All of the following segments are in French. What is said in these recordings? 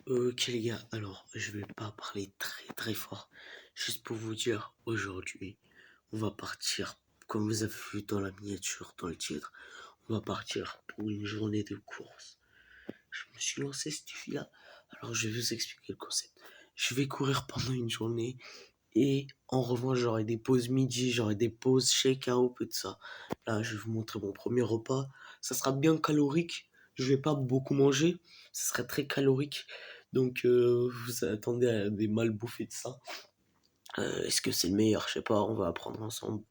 Ok les gars, alors je vais pas parler très très fort, juste pour vous dire, aujourd'hui, on va partir, comme vous avez vu dans la miniature, dans le titre, on va partir pour une journée de course. Je me suis lancé ce défi-là, alors je vais vous expliquer le concept. Je vais courir pendant une journée, et en revanche, j'aurai des pauses midi, j'aurai des pauses shake-out et tout ça. Là, je vais vous montrer mon premier repas. Ça sera bien calorique. Je vais pas beaucoup manger. Ça sera très calorique. Donc, vous attendez à des mal bouffés de ça. Est-ce que c'est le meilleur? Je sais pas, on va apprendre ensemble.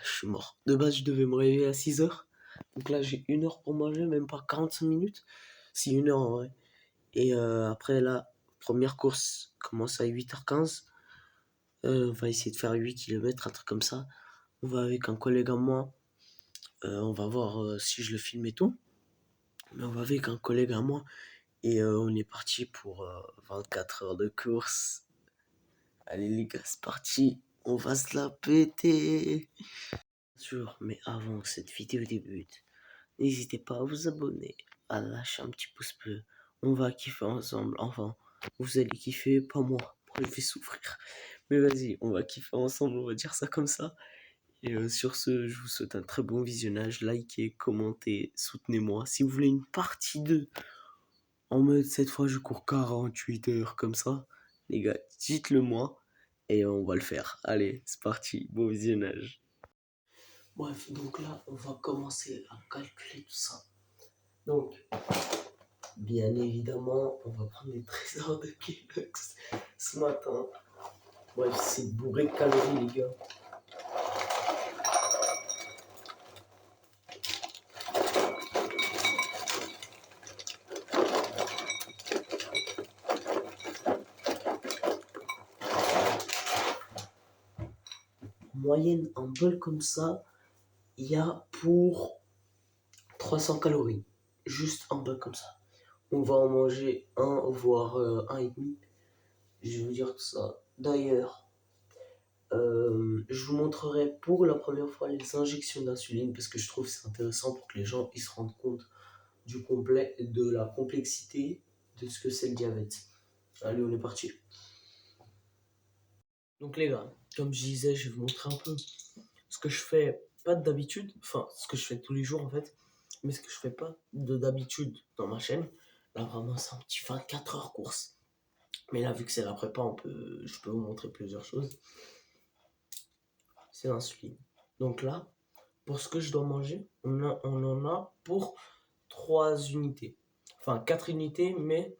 Je suis mort. De base, je devais me réveiller à 6 heures. Donc là, j'ai 1 heure pour manger, même pas 45 minutes. Si, 1 heure en vrai. Et après, là, première course commence à 8h15. On va essayer de faire 8 kilomètres, un truc comme ça. On va avec un collègue à moi. On va voir si je le filme et tout. Mais on va avec un collègue à moi. Et on est parti pour 24 heures de course. Allez les gars, c'est parti. On va se la péter. Bien sûr, mais avant que cette vidéo débute, n'hésitez pas à vous abonner, à lâcher un petit pouce bleu. On va kiffer ensemble. Enfin, vous allez kiffer, pas moi. Moi, je vais souffrir. Mais vas-y, on va kiffer ensemble, on va dire ça comme ça. Et sur ce, je vous souhaite un très bon visionnage. Likez, commentez, soutenez-moi. Si vous voulez une partie 2, en mode cette fois je cours 48 heures comme ça, les gars, dites-le moi et on va le faire. Allez, c'est parti, bon visionnage. Bref, donc là, on va commencer à calculer tout ça. Donc, bien évidemment, on va prendre les trésors de Kellogg's ce matin. Bref, c'est bourré de calories, les gars. En moyenne, un bol comme ça, il y a pour 300 calories. Juste un bol comme ça. On va en manger un, voire un et demi. Je vais vous dire tout ça. D'ailleurs, je vous montrerai pour la première fois les injections d'insuline parce que je trouve que c'est intéressant pour que les gens ils se rendent compte du complet, de la complexité de ce que c'est le diabète. Allez, on est parti. Donc les gars, comme je disais, je vais vous montrer un peu ce que je fais pas d'habitude, enfin ce que je fais tous les jours en fait, mais ce que je fais pas de d'habitude dans ma chaîne. Là vraiment c'est un petit 24 heures course. Mais là vu que c'est la prépa, je peux vous montrer plusieurs choses. C'est l'insuline. Donc là, pour ce que je dois manger, on en a pour 3 unités. Enfin 4 unités, mais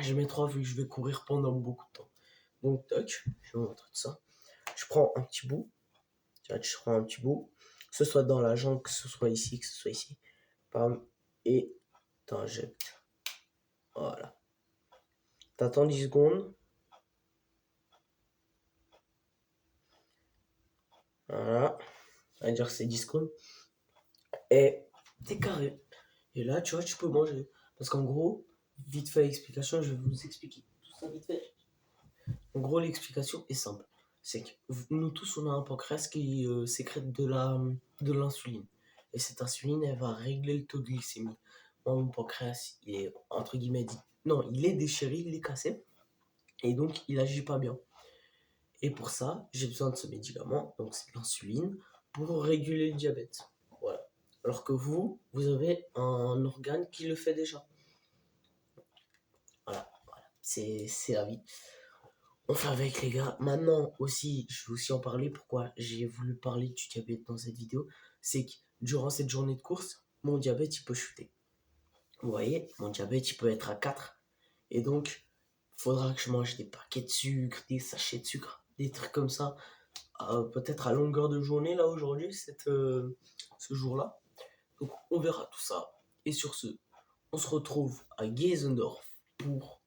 je mets 3 vu que je vais courir pendant beaucoup de temps. Donc toc, je vais vous montrer ça. Je prends un petit bout. Je prends un petit bout. Que ce soit dans la jambe, que ce soit ici, que ce soit ici. Pam, et t'injectes. Voilà. T'attends 10 secondes. Voilà. On va dire que c'est 10 secondes. Et t'es carré. Et là, tu vois, tu peux manger. Parce qu'en gros, vite fait explication, je vais vous expliquer tout ça vite fait. En gros, l'explication est simple. C'est que nous tous, on a un pancréas qui sécrète de l'insuline. Et cette insuline, elle va régler le taux de glycémie. Moi, mon pancréas, il est, entre guillemets, non, il est déchiré, il est cassé. Et donc, il agit pas bien. Et pour ça, j'ai besoin de ce médicament, donc c'est l'insuline, pour réguler le diabète. Voilà. Alors que vous avez un organe qui le fait déjà. Voilà. C'est la vie. On fait avec les gars. Maintenant aussi, je vais aussi en parler. Pourquoi j'ai voulu parler du diabète dans cette vidéo, c'est que durant cette journée de course, mon diabète il peut chuter. Vous voyez, mon diabète il peut être à 4. Et donc, il faudra que je mange des paquets de sucre, des sachets de sucre, des trucs comme ça. Peut-être à longueur de journée là aujourd'hui, ce jour-là. Donc on verra tout ça. Et sur ce, on se retrouve à Geisendorf pour...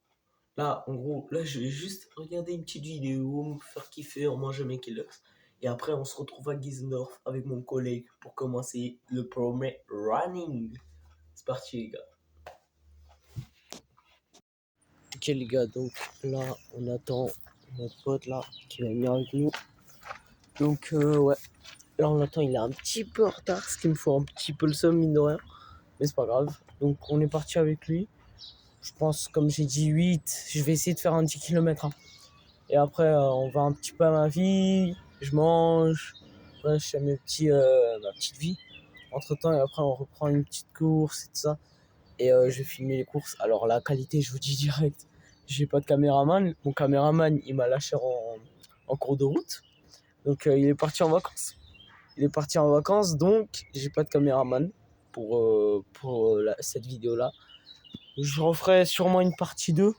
Là, en gros, là, je vais juste regarder une petite vidéo, me faire kiffer en mangeant mes Kellogg's. Et après, on se retrouve à Geisendorf avec mon collègue pour commencer le premier running. C'est parti, les gars. Ok, les gars, donc là, on attend notre pote là qui va venir avec nous. Donc, ouais. Là, on attend, il est un petit peu en retard, ce qui me fait un petit peu le seum, mine de rien. Mais c'est pas grave. Donc, on est parti avec lui. je pense, comme j'ai dit, 8. Je vais essayer de faire un 10 km. Hein. Et après, on va un petit peu à ma vie. Je mange. Après, je fais ma petite vie. Entre-temps, et après, on reprend une petite course et tout ça. Et je vais filmer les courses. Alors, la qualité, je vous dis direct, j'ai pas de caméraman. Mon caméraman, il m'a lâché en cours de route. Donc, il est parti en vacances. Donc j'ai pas de caméraman pour cette vidéo-là. Je referai sûrement une partie 2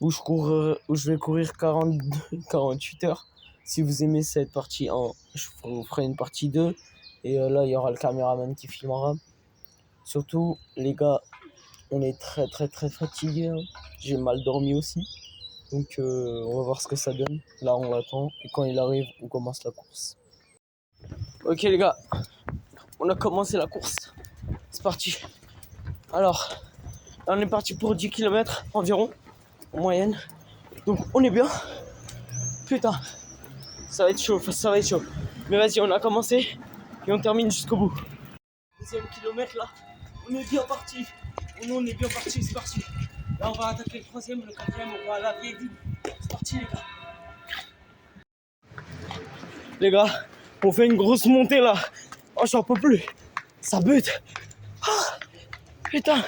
où je vais courir 48 heures. Si vous aimez cette partie 1, je vous ferai une partie 2. Et là, il y aura le caméraman qui filmera. Surtout, les gars, on est très très très fatigués. Hein. J'ai mal dormi aussi. Donc on va voir ce que ça donne. Là, on l'attend. Et quand il arrive, on commence la course. Ok les gars, on a commencé la course. C'est parti. Alors, là, on est parti pour 10 km environ, en moyenne. Donc on est bien. Putain, ça va être chaud. Mais vas-y, on a commencé et on termine jusqu'au bout. Deuxième kilomètre là, on est bien parti. C'est parti. Là, on va attaquer le troisième, le quatrième, on va à la vieille ville. C'est parti les gars. Les gars, on fait une grosse montée là. Oh, j'en peux plus. Ça bute. Ah, putain.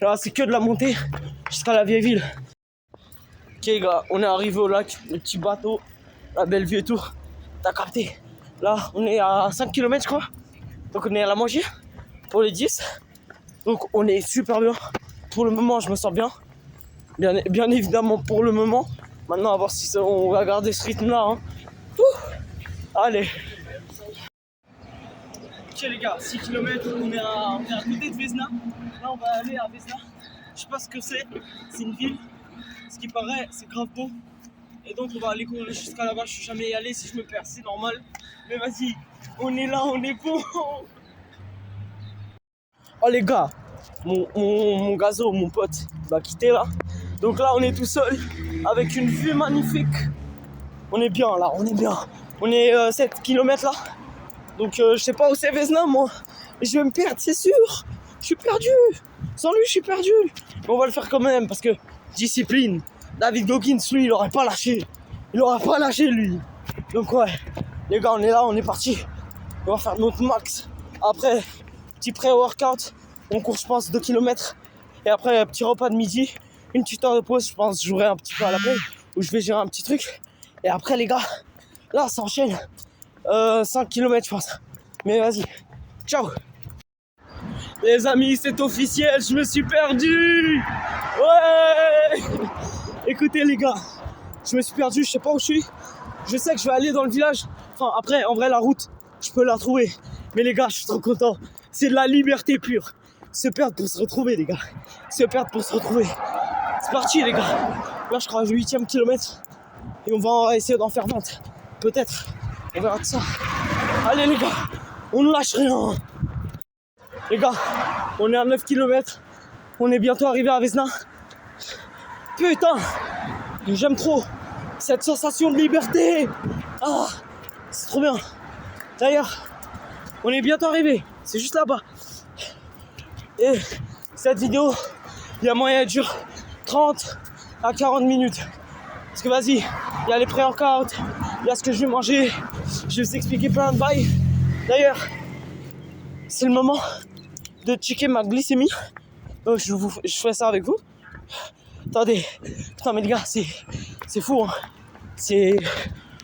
Là, c'est que de la montée jusqu'à la vieille ville. Ok, les gars, on est arrivé au lac, le petit bateau, la belle vue et tout. T'as capté. Là, on est à 5 km, je crois. Donc, on est à la manger pour les 10. Donc, on est super bien. Pour le moment, je me sens bien. Bien évidemment, pour le moment. Maintenant, à voir si on va garder ce rythme-là. Hein. Allez. Ok les gars, 6 km, on est à côté de Vesna. Là on va aller à Vesna. Je sais pas ce que c'est une ville. Ce qui paraît, c'est grave beau. Et donc on va aller courir jusqu'à là-bas. Je suis jamais allé, si je me perds, c'est normal. Mais vas-y, on est là, on est bon. Oh les gars, mon gazo, mon pote, il va quitter là. Donc là on est tout seul, avec une vue magnifique. On est bien là, on est bien. On est 7 km là. Donc je sais pas où c'est Vesna moi. Mais je vais me perdre, c'est sûr. Je suis perdu. Sans lui, je suis perdu. Mais on va le faire quand même parce que discipline. David Goggins, lui, il aurait pas lâché. Lui. Donc ouais, les gars, on est là, on est parti. On va faire notre max. Après, petit pré-workout. On court, je pense, 2 km. Et après, petit repas de midi. Une petite heure de pause, je pense, je jouerai un petit peu à l'après. Où je vais gérer un petit truc. Et après, les gars, là, ça enchaîne. 5 km, je pense. Mais vas-y. Ciao. Les amis, c'est officiel, je me suis perdu. Ouais. Écoutez les gars, je me suis perdu, je sais pas où je suis. Je sais que je vais aller dans le village. Enfin après, en vrai la route, je peux la trouver. Mais les gars, je suis trop content. C'est de la liberté pure. Se perdre pour se retrouver les gars. C'est parti les gars. Là je crois au 8ème kilomètre. Et on va essayer d'en faire 20. Peut-être. On verra de ça. Allez les gars, on ne lâche rien. Les gars, on est à 9 km. On est bientôt arrivé à Vesna. Putain, j'aime trop cette sensation de liberté. Ah, c'est trop bien. D'ailleurs, on est bientôt arrivé. C'est juste là-bas. Et cette vidéo, il y a moyen de durer 30 à 40 minutes. Parce que vas-y, il y a les pré-workouts, il y a ce que je vais manger. Je vais vous expliquer plein de bails. D'ailleurs, c'est le moment de checker ma glycémie. Je fais ça avec vous. Attendez. Putain mais les gars, c'est fou hein.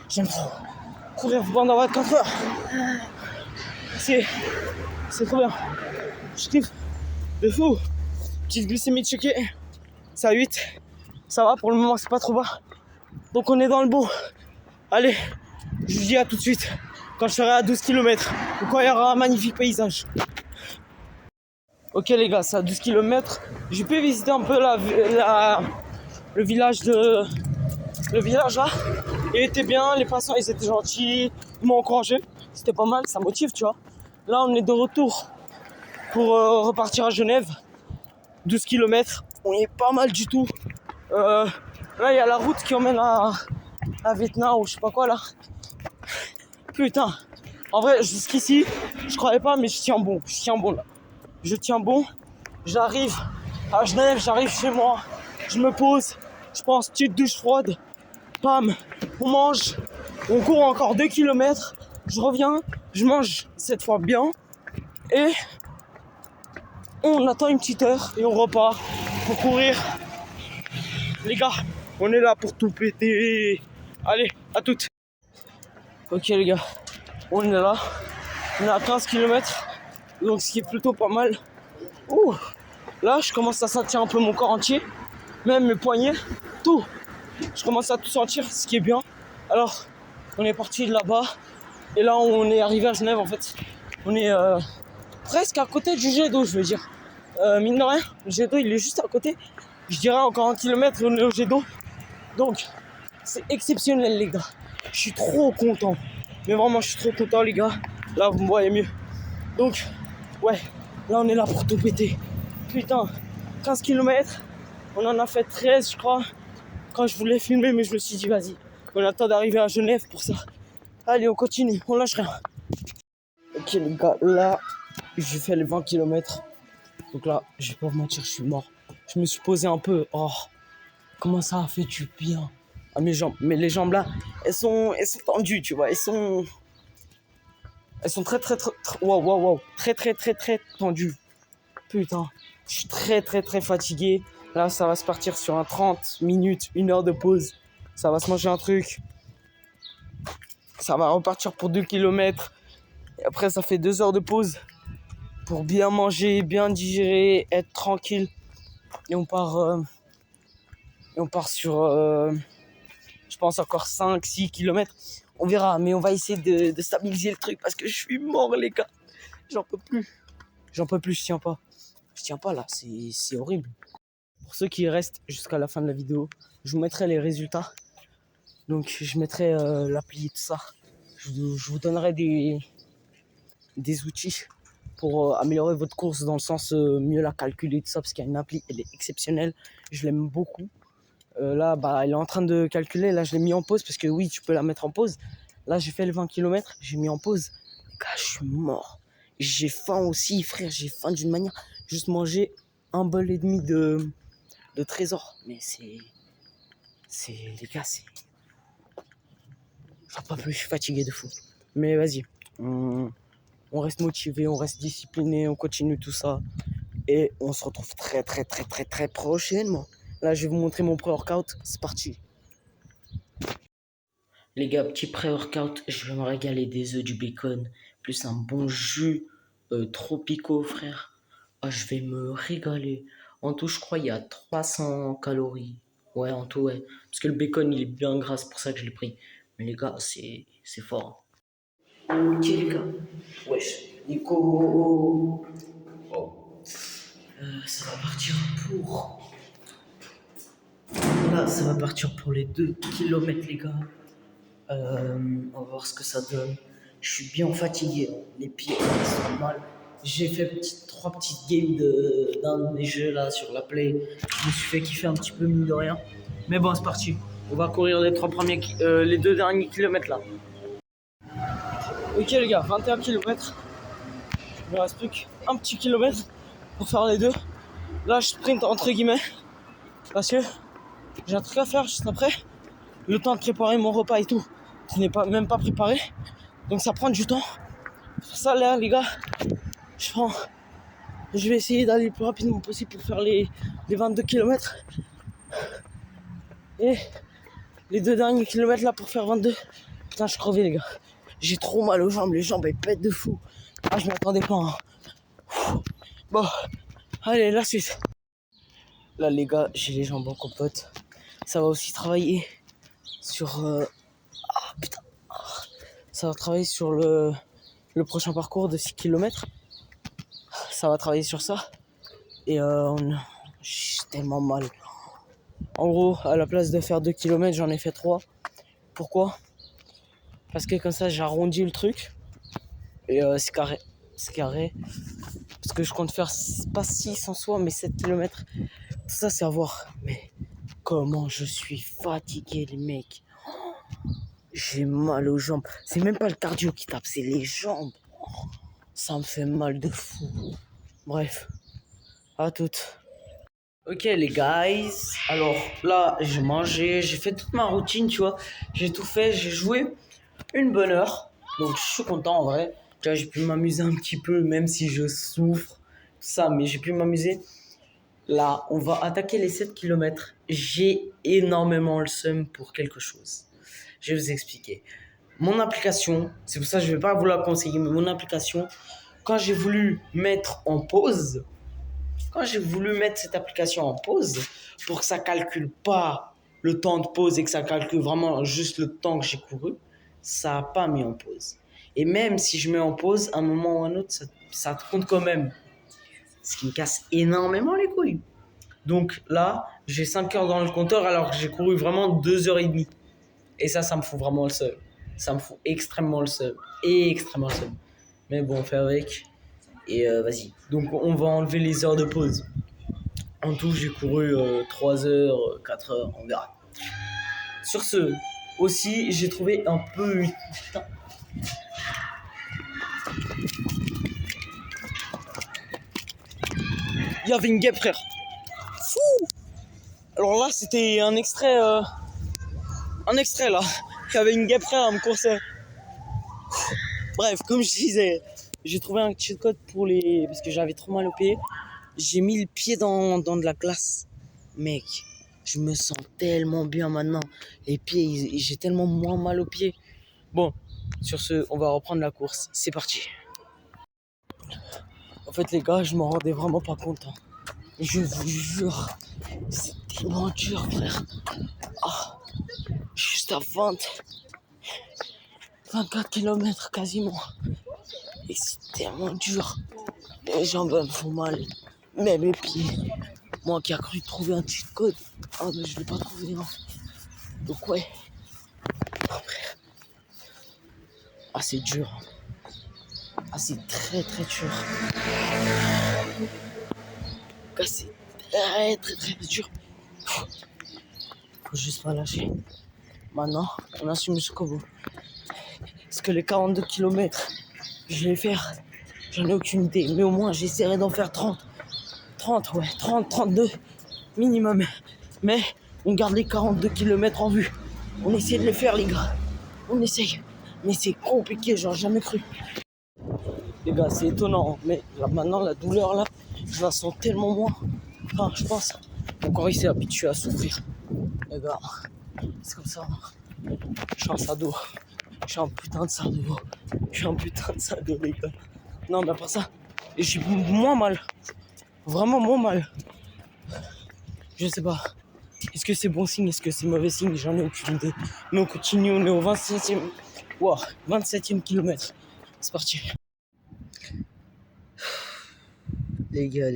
J'aime trop courir pendant 24 heures. C'est trop bien. Je kiffe de fou. Petite glycémie checkée. C'est à 8. Ça va pour le moment, c'est pas trop bas. Donc on est dans le bon. Allez, je vous dis à tout de suite quand je serai à 12 km ou quand il y aura un magnifique paysage. Ok les gars, c'est à 12 km. J'ai pu visiter un peu le village là. Il était bien, les passants ils étaient gentils, ils m'ont encouragé. C'était pas mal, ça motive tu vois. Là on est de retour pour repartir à Genève. 12 km, on est pas mal du tout. Là il y a la route qui emmène à Vietnam ou je sais pas quoi là. Putain, en vrai jusqu'ici, je croyais pas mais je tiens bon là. Je tiens bon, j'arrive à Genève, j'arrive chez moi, je me pose, je prends une petite douche froide, pam, on mange, on court encore 2 km, je reviens, je mange cette fois bien, et on attend une petite heure et on repart pour courir. Les gars, on est là pour tout péter. Allez, à toutes. Ok les gars, on est là, on est à 15 km, donc ce qui est plutôt pas mal. Ouh, là je commence à sentir un peu mon corps entier, même mes poignets, tout. Je commence à tout sentir, ce qui est bien. Alors, on est parti de là-bas, et là on est arrivé à Genève en fait. On est presque à côté du jet d'eau, je veux dire. Mine de rien, le jet d'eau il est juste à côté. Je dirais encore 1 kilomètre et on est au jet d'eau. Donc, c'est exceptionnel les gars. Je suis trop content. Mais vraiment, je suis trop content les gars. Là, vous me voyez mieux. Donc, ouais, là on est là pour tout péter. Putain, 15 km. On en a fait 13 je crois. Quand je voulais filmer, mais je me suis dit vas-y. On attend d'arriver à Genève pour ça. Allez, on continue, on lâche rien. Ok les gars, là, j'ai fait les 20 km. Donc là, je vais pas vous mentir, je suis mort. Je me suis posé un peu. Oh, comment ça a fait du bien à mes jambes. Mais les jambes là, elles sont tendues, tu vois. Elles sont très waouh. Très tendues. Putain, je suis très fatigué. Là, ça va se partir sur un 30 minutes, 1 heure de pause. Ça va se manger un truc. Ça va repartir pour 2 km. Et après, ça fait 2 heures de pause pour bien manger, bien digérer, être tranquille. Et on part sur, je pense, encore 5-6 km. On verra, mais on va essayer de stabiliser le truc parce que je suis mort, les gars. J'en peux plus, je tiens pas. Je tiens pas là, c'est horrible. Pour ceux qui restent jusqu'à la fin de la vidéo, je vous mettrai les résultats. Donc, je mettrai l'appli et tout ça. Je vous donnerai des outils pour améliorer votre course dans le sens mieux la calculer tout ça parce qu'il y a une appli, elle est exceptionnelle. Je l'aime beaucoup. Là, bah, elle est en train de calculer. Là, je l'ai mis en pause parce que oui, tu peux la mettre en pause. Là, j'ai fait les 20 km, j'ai mis en pause. Les gars, je suis mort. J'ai faim aussi, frère. J'ai faim d'une manière. Juste manger un bol et demi de trésor. Mais les gars, j'en peux plus, je suis fatigué de fou. Mais vas-y, on reste motivé, on reste discipliné, on continue tout ça. Et on se retrouve très prochainement. Là, je vais vous montrer mon pré-workout. C'est parti. Les gars, petit pré-workout. Je vais me régaler des œufs, du bacon, plus un bon jus tropicaux, frère. Ah, je vais me régaler. En tout, je crois, il y a 300 calories. Ouais, en tout, ouais. Parce que le bacon, il est bien gras, c'est pour ça que je l'ai pris. Mais les gars, c'est fort. Ok, les gars. Wesh, Nico. Oh. Ça va partir pour... Là, ça va partir pour les 2 km, les gars. On va voir ce que ça donne. Je suis bien fatigué, hein. Les pieds ils sont mal. J'ai fait 3 petites games d'un de mes jeux là sur la Play. Je me suis fait kiffer un petit peu mine de rien. Mais bon, c'est parti. On va courir les 2 derniers kilomètres là. Ok les gars, 21 km. Il me reste plus qu'un petit kilomètre pour faire les deux. Là, je sprint entre guillemets parce que j'ai un truc à faire juste après. Le temps de préparer mon repas et tout, qui n'est même pas préparé. Donc ça prend du temps. Pour ça là les gars, je vais essayer d'aller le plus rapidement possible pour faire les 22 km. Et les 2 derniers kilomètres là pour faire 22. Putain, je suis crevé les gars. J'ai trop mal aux jambes, les jambes elles pètent de fou. Ah, je m'attendais pas. Hein. Bon, allez, la suite. Là les gars, j'ai les jambes en compote. Ça va aussi travailler sur... putain. Ça va travailler sur le prochain parcours de 6 km. Ça va travailler sur ça. Et j'ai tellement mal. En gros, à la place de faire 2 km, j'en ai fait 3. Pourquoi ? Parce que comme ça, j'ai arrondi le truc. Et c'est carré. C'est carré. Parce que je compte faire pas 6 en soi, mais 7 km. Tout ça, c'est à voir. Mais comment je suis fatigué, les mecs. J'ai mal aux jambes. C'est même pas le cardio qui tape, c'est les jambes. Ça me fait mal de fou. Bref, à toutes. Ok les guys, alors là j'ai mangé, j'ai fait toute ma routine, tu vois, j'ai tout fait, j'ai joué une bonne heure, donc je suis content en vrai, tu vois, j'ai pu m'amuser un petit peu même si je souffre, tout ça, mais j'ai pu m'amuser. Là, on va attaquer les 7 kilomètres. J'ai énormément le seum pour quelque chose. Je vais vous expliquer. Mon application, c'est pour ça que je ne vais pas vous la conseiller, mais mon application, quand j'ai voulu mettre en pause, quand j'ai voulu mettre cette application en pause pour que ça calcule pas le temps de pause et que ça calcule vraiment juste le temps que j'ai couru, ça n'a pas mis en pause. Et même si je mets en pause, à un moment ou à un autre, ça compte quand même. Ce qui me casse énormément les couilles. Donc là, j'ai 5 heures dans le compteur alors que j'ai couru vraiment 2 h 30. Et ça me fout vraiment le seum. Ça me fout extrêmement le seum. Et extrêmement le seum. Mais bon, on fait avec. Et vas-y. Donc on va enlever les heures de pause. En tout, j'ai couru 3 heures, 4 heures, on verra. Sur ce, aussi, j'ai trouvé un peu... Putain. Il y avait une guêpe, frère. Fou. Alors là, c'était un extrait là. Il y avait une guêpe, frère, à me courser. Bref, comme je disais, j'ai trouvé un cheat code pour les... Parce que j'avais trop mal au pied. J'ai mis le pied dans de la glace. Mec, je me sens tellement bien maintenant. Les pieds, j'ai tellement moins mal aux pieds. Bon, sur ce, on va reprendre la course. C'est parti. En fait, les gars, je m'en rendais vraiment pas compte. Hein. Je vous jure, c'est tellement dur, frère. Ah, juste à 24 km quasiment. Et c'est tellement dur. Les jambes me font mal. Même les pieds. Moi qui a cru trouver un cheat code. Ah, mais je l'ai pas trouvé. Hein. Donc, ouais. Après. Ah, c'est dur. Ah, c'est très très dur. Ah, c'est très très très dur. Faut juste pas lâcher. Maintenant, on assume jusqu'au bout. Parce que les 42 km, je vais les faire. J'en ai aucune idée. Mais au moins, j'essaierai d'en faire 30. 30, ouais. 30, 32 minimum. Mais on garde les 42 km en vue. On essaie de les faire, les gars. On essaye. Mais c'est compliqué, j'aurais jamais cru. Les gars, c'est étonnant. Mais là, maintenant, la douleur, là, je la sens tellement moins. Enfin, je pense. Mon corps, il s'est habitué à souffrir. Les gars, c'est comme ça. Je suis un sado. Je suis un putain de sado. Je suis un putain de sado, les gars. Non, mais pas ça. Et j'ai moins mal. Vraiment moins mal. Je sais pas. Est-ce que c'est bon signe? Est-ce que c'est mauvais signe? J'en ai aucune idée. Mais on continue, on est au 27e. Wow, 27e kilomètre. C'est parti. Les gars.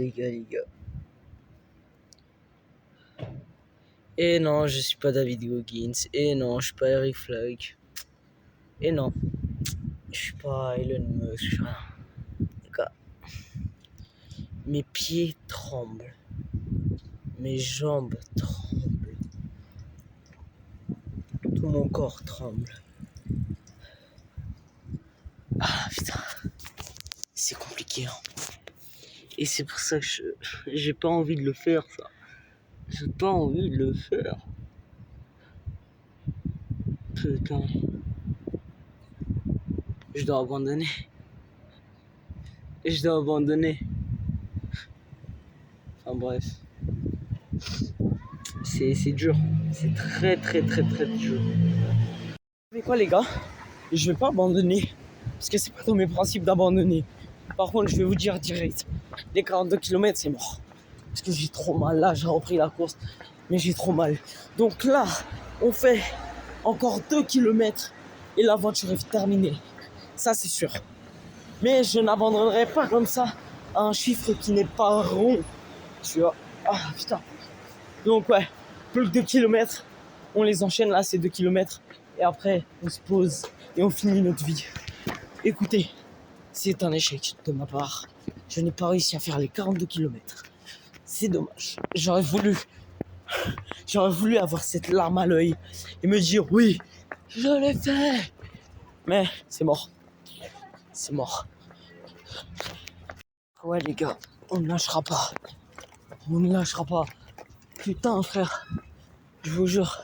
Et non, je suis pas David Goggins. Et non, je suis pas Eric Fleck. Et non, je suis pas Elon Musk. Les gars, mes pieds tremblent. Mes jambes tremblent. Tout mon corps tremble. Ah putain, c'est compliqué. Hein. Et c'est pour ça que j'ai pas envie de le faire, ça. J'ai pas envie de le faire. Putain. Je dois abandonner. Enfin bref. C'est dur. C'est très dur. Mais quoi les gars? Je vais pas abandonner. Parce que c'est pas dans mes principes d'abandonner. Par contre, je vais vous dire direct. Les 42 km, c'est mort. Parce que j'ai trop mal. Là, j'ai repris la course. Mais j'ai trop mal. Donc là, on fait encore 2 km. Et l'aventure est terminée. Ça, c'est sûr. Mais je n'abandonnerai pas comme ça à un chiffre qui n'est pas rond. Tu vois. Ah, putain. Donc, ouais. Plus que 2 km. On les enchaîne là, ces 2 km. Et après, on se pose. Et on finit notre vie. Écoutez, c'est un échec de ma part. Je n'ai pas réussi à faire les 42 km. C'est dommage. J'aurais voulu avoir cette larme à l'œil et me dire oui, je l'ai fait. Mais c'est mort. C'est mort. Ouais les gars, on ne lâchera pas. On ne lâchera pas. Putain, frère, je vous jure,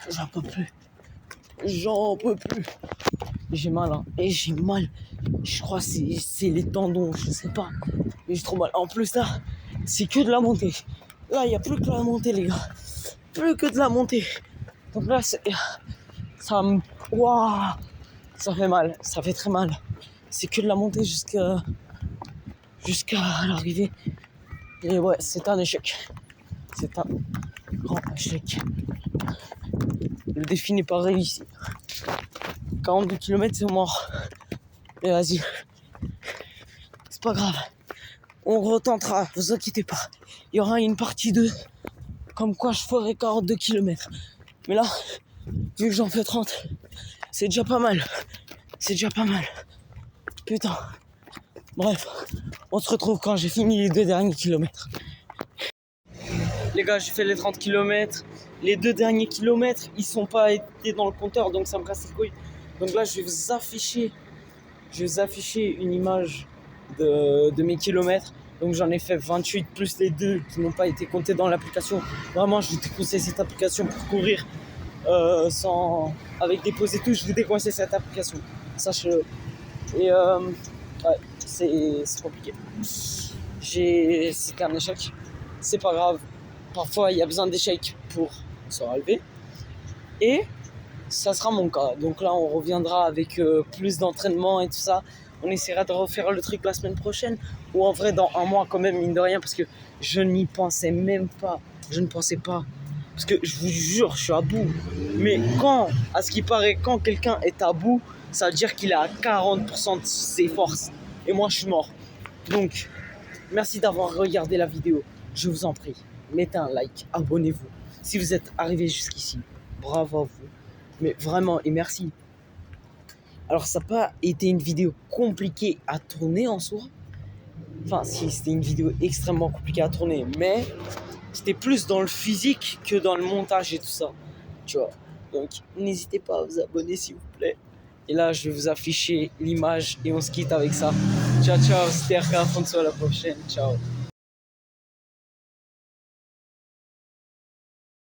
j'en peux plus. J'en peux plus. J'ai mal, hein. Et j'ai mal. Je crois que c'est les tendons, je sais pas. Mais j'ai trop mal. En plus, là, c'est que de la montée. Là, il n'y a plus que de la montée, les gars. Plus que de la montée. Donc là, ça me... Waouh, ça fait mal. Ça fait très mal. C'est que de la montée jusqu'à l'arrivée. Et ouais, c'est un échec. C'est un grand échec. Le défi n'est pas réussi. 42 km, c'est mort. Mais vas-y. C'est pas grave. On retentera, vous inquiétez pas. Il y aura une partie 2. Comme quoi je ferai 42 km. Mais là, vu que j'en fais 30, c'est déjà pas mal. C'est déjà pas mal. Putain. Bref, on se retrouve quand j'ai fini les 2 derniers kilomètres. Les gars, j'ai fait les 30 km. Les 2 derniers kilomètres, ils sont pas été dans le compteur, donc ça me casse les couilles. Donc là, je vais vous afficher une image de mes kilomètres. Donc j'en ai fait 28 plus les 2 qui n'ont pas été comptés dans l'application. Vraiment, je vous déconseille cette application pour courir avec des pauses et tout. Je vous déconseille cette application. Sachez-le. Et ouais, c'est compliqué. C'était un échec. C'est pas grave. Parfois, il y a besoin d'échecs pour se relever. Et ça sera mon cas. Donc là, on reviendra avec plus d'entraînement et tout ça. On essaiera de refaire le truc la semaine prochaine. Ou en vrai, dans un mois quand même, mine de rien. Parce que je n'y pensais même pas. Je ne pensais pas. Parce que je vous jure, je suis à bout. Mais à ce qui paraît, quand quelqu'un est à bout, ça veut dire qu'il est à 40% de ses forces. Et moi, je suis mort. Donc, merci d'avoir regardé la vidéo. Je vous en prie, mettez un like, abonnez-vous. Si vous êtes arrivé jusqu'ici, bravo à vous. Mais vraiment, et merci. Alors, ça n'a pas été une vidéo compliquée à tourner en soi. Enfin, si, c'était une vidéo extrêmement compliquée à tourner. Mais c'était plus dans le physique que dans le montage et tout ça. Tu vois. Donc, n'hésitez pas à vous abonner, s'il vous plaît. Et là, je vais vous afficher l'image et on se quitte avec ça. Ciao, ciao, c'était RK Alfonso, à la prochaine. Ciao.